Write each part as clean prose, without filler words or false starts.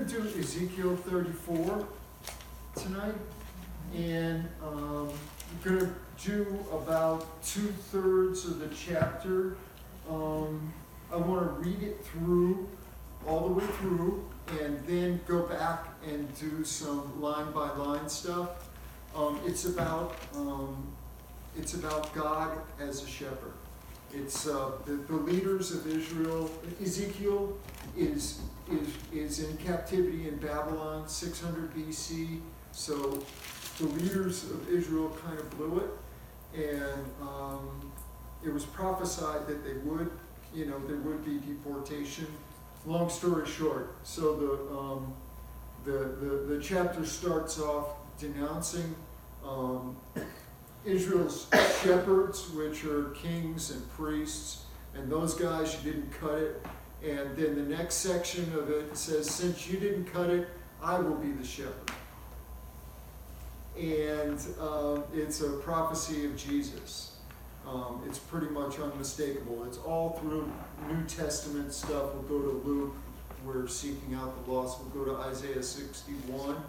going to do Ezekiel 34 tonight, and we're going to do about 2/3 of the chapter. I want to read it through, all the way through, and then go back and do some line-by-line stuff. It's about God as a shepherd. It's the leaders of Israel. Ezekiel is in captivity in Babylon, 600 BC. So the leaders of Israel kind of blew it, and it was prophesied that there would be deportation. Long story short, so the chapter starts off denouncing Israel's shepherds, which are kings and priests, and those guys, you didn't cut it. And then the next section of it says, since you didn't cut it, I will be the shepherd. And it's a prophecy of Jesus. It's pretty much unmistakable. It's all through New Testament stuff. We'll go to Luke. We're seeking out the lost. We'll go to Isaiah 61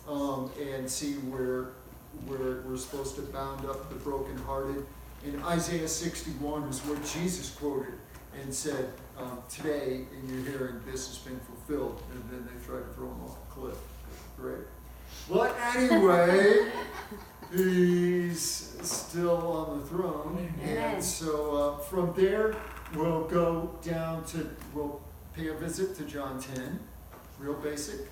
and see where we're supposed to bound up the brokenhearted. And Isaiah 61 is what Jesus quoted and said, today in your hearing this has been fulfilled. And then they tried to throw him off a cliff. Great. But anyway, he's still on the throne. And so from there, we'll go down to, we'll pay a visit to John 10, real basic.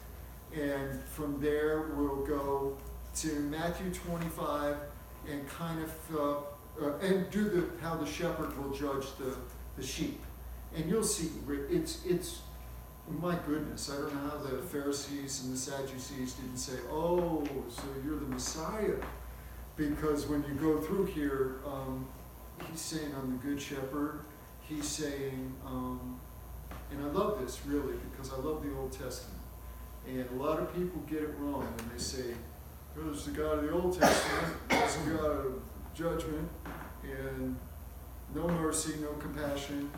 And from there, we'll go to Matthew 25 and kind of, and do how the shepherd will judge the sheep. And you'll see, it's my goodness, I don't know how the Pharisees and the Sadducees didn't say, oh, so you're the Messiah. Because when you go through here, he's saying, I'm the good shepherd. He's saying, and I love this really, because I love the Old Testament. And a lot of people get it wrong when they say, there's the God of the Old Testament, there's the God of judgment, and no mercy, no compassion.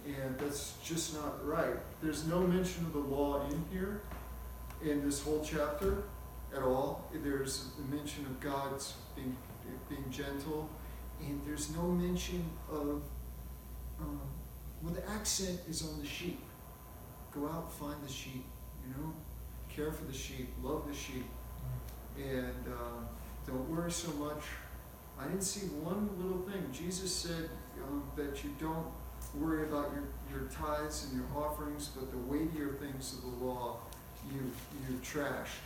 And that's just not right. There's no mention of the law in here, in this whole chapter at all. There's a mention of God's being gentle, and there's no mention of, well, the accent is on the sheep. Go out, find the sheep, care for the sheep, love the sheep, and don't worry so much. I didn't see one little thing. Jesus said that you don't worry about your tithes and your offerings, but the weightier things of the law you trashed,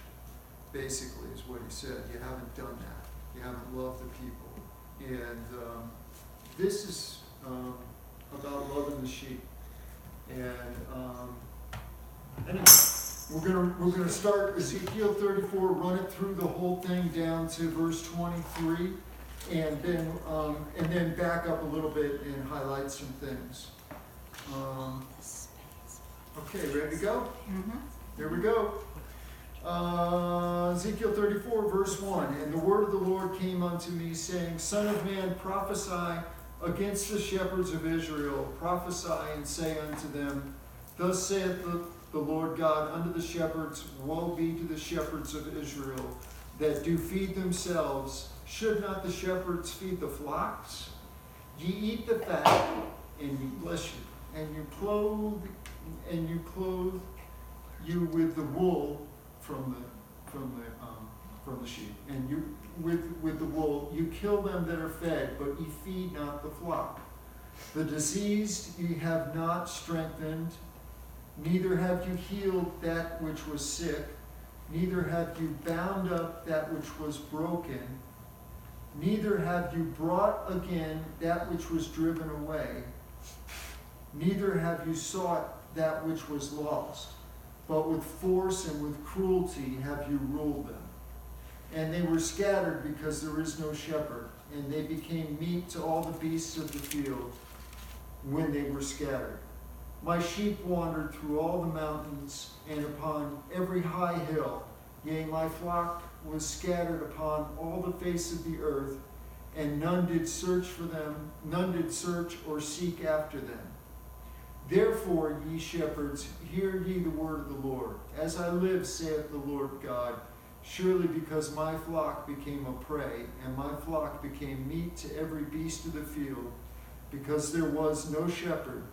basically, is what he said. You haven't done that. You haven't loved the people. And this is about loving the sheep. And anyway, we're gonna start Ezekiel 34, run it through the whole thing down to verse 23. And then back up a little bit and highlight some things. Okay, ready to go? Mm-hmm. Here we go. Ezekiel 34, verse 1. And the word of the Lord came unto me, saying, Son of man, prophesy against the shepherds of Israel. Prophesy and say unto them, Thus saith the Lord God unto the shepherds, Woe be to the shepherds of Israel, that do feed themselves. Should not the shepherds feed the flocks? Ye eat the fat, and you bless you, and you clothe you with the wool from the sheep, and you with the wool you kill them that are fed, but ye feed not the flock. The diseased ye have not strengthened, neither have you healed that which was sick, neither have you bound up that which was broken. Neither have you brought again that which was driven away. Neither have you sought that which was lost. But with force and with cruelty have you ruled them. And they were scattered because there is no shepherd. And they became meat to all the beasts of the field when they were scattered. My sheep wandered through all the mountains and upon every high hill. Yea, my flock was scattered upon all the face of the earth, and none did search for them, none did search or seek after them. Therefore, ye shepherds, hear ye the word of the Lord. As I live, saith the Lord God, surely because my flock became a prey, and my flock became meat to every beast of the field, because there was no shepherd,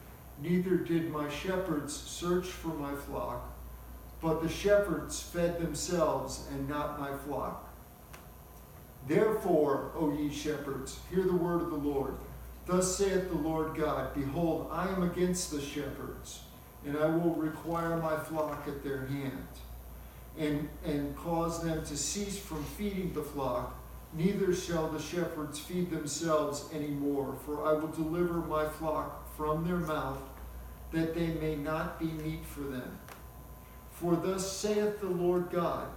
neither did my shepherds search for my flock, but the shepherds fed themselves, and not my flock. Therefore, O ye shepherds, hear the word of the Lord. Thus saith the Lord God, behold, I am against the shepherds, and I will require my flock at their hand, and cause them to cease from feeding the flock, neither shall the shepherds feed themselves any more, for I will deliver my flock from their mouth, that they may not be meat for them. For thus saith the Lord God,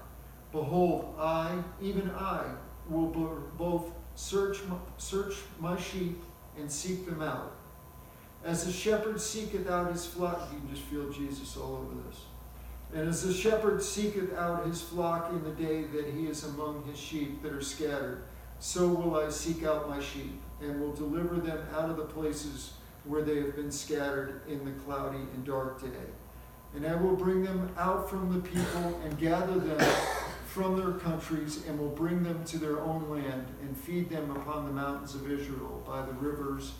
behold, I, even I, will both search my sheep and seek them out. As a shepherd seeketh out his flock, you can just feel Jesus all over this. And as a shepherd seeketh out his flock in the day that he is among his sheep that are scattered, so will I seek out my sheep, and will deliver them out of the places where they have been scattered in the cloudy and dark day. And I will bring them out from the people, and gather them from their countries, and will bring them to their own land, and feed them upon the mountains of Israel, by the rivers,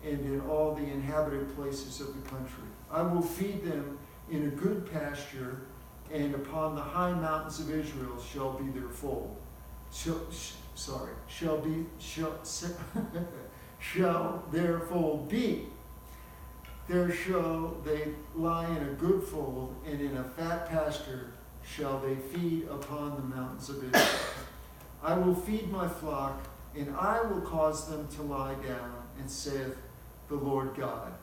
and in all the inhabited places of the country. I will feed them in a good pasture, and upon the high mountains of Israel shall be their fold. Shall their fold be. There shall they lie in a good fold, and in a fat pasture shall they feed upon the mountains of Israel. I will feed my flock, and I will cause them to lie down, and saith the Lord God.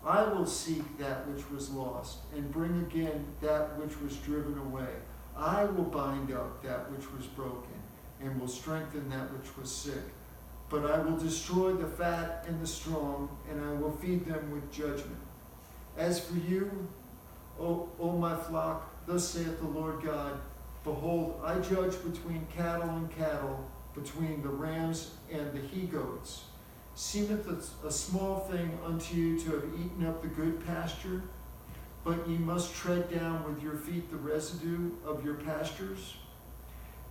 I will seek that which was lost, and bring again that which was driven away. I will bind up that which was broken, and will strengthen that which was sick. But I will destroy the fat and the strong, and I will feed them with judgment. As for you, O my flock, thus saith the Lord God, behold, I judge between cattle and cattle, between the rams and the he-goats. Seemeth a small thing unto you to have eaten up the good pasture, but ye must tread down with your feet the residue of your pastures,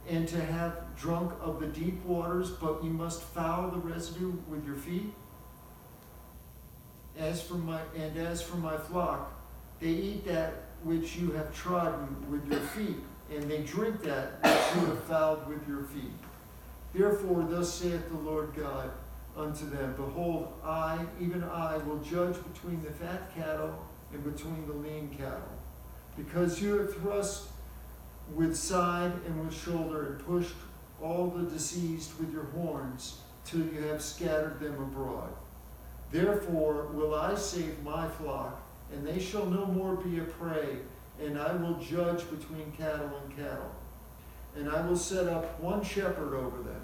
and to have drunk of the deep waters, but ye must foul the residue with your feet. As for my flock, they eat that which you have trodden with your feet, and they drink that which you have fouled with your feet. Therefore, thus saith the Lord God unto them, behold, I, even I, will judge between the fat cattle and between the lean cattle, because you have thrust with side and with shoulder, and pushed all the diseased with your horns, till you have scattered them abroad. Therefore will I save my flock, and they shall no more be a prey, and I will judge between cattle and cattle. And I will set up one shepherd over them,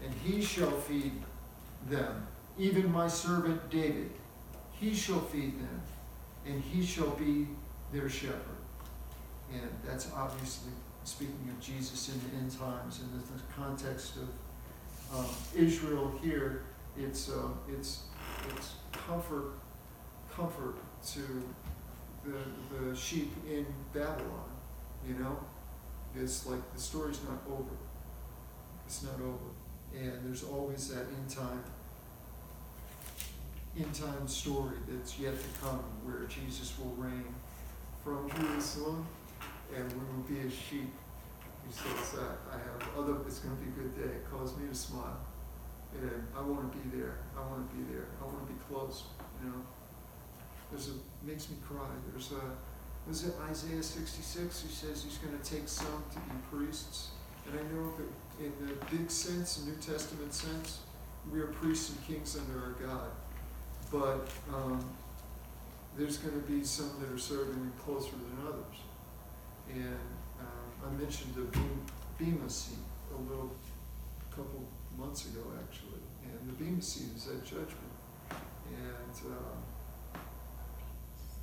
and he shall feed them, even my servant David. He shall feed them, and he shall be their shepherd. And that's obviously speaking of Jesus in the end times. In the context of Israel here, it's comfort to the sheep in Babylon. You know, it's like the story's not over. It's not over, and there's always that end time story that's yet to come, where Jesus will reign from Jerusalem, and we will be as sheep. He says that it's going to be a good day. It caused me to smile. And I want to be there. I want to be there. I want to be close. You know, makes me cry. Was it Isaiah 66 who says he's going to take some to be priests? And I know that in the big sense, New Testament sense, we are priests and kings under our God. But there's going to be some that are serving him closer than others. And I mentioned the Bema seat a couple months ago, actually. And the Bema seat is that judgment. And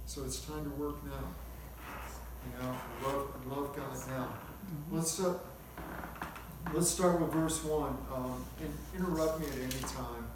so it's time to work now. You know, love God now. Let's start with verse 1. And interrupt me at any time